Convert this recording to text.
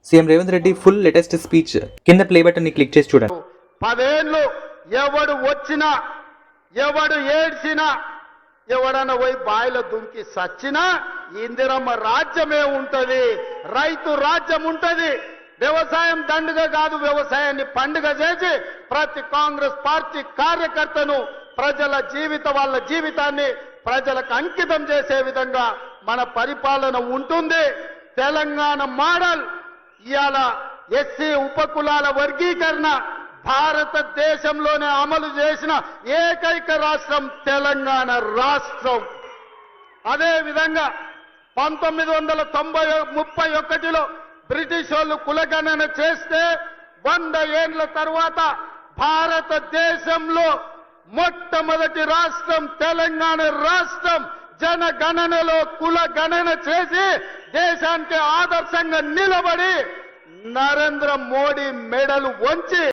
CM Revanth Reddy full latest speech కింద play button ని click చేసి చూడండి. 10 ఏళ్ళు ఎవడు వచ్చినా, ఎవడు ఏడ్చినా, ఎవడన్నా పోయి బాయిలో దుంకి సచ్చినా ఇందిరమ్మ రాజ్యమే ఉంటది, రైతు రాజ్యం ఉంటది. వ్యవసాయం దండుగ కాదు, వ్యవసాయాన్ని పండుగ చేసి ప్రతి కాంగ్రెస్ పార్టీ కార్యకర్తను వాళ్ళ జీవితాన్ని ప్రజలకు అంకితం చేసే విధంగా మన పరిపాలన ఉంటుంది. తెలంగాణ మోడల్ ఇవాళ ఎస్సీ ఉపకులాల వర్గీకరణ భారతదేశంలోనే అమలు చేసిన ఏకైక రాష్ట్రం తెలంగాణ రాష్ట్రం. అదే విధంగా 1931లో బ్రిటిష్ వాళ్ళు కులగణన చేస్తే 100 ఏళ్ల తర్వాత భారతదేశంలో మొట్టమొదటి రాష్ట్రం తెలంగాణ రాష్ట్రం. జనగణనలో కుల గణన చేసి దేశానికి ఆదర్శంగా నిలబడి నరేంద్ర మోడీ మెడలు వంచి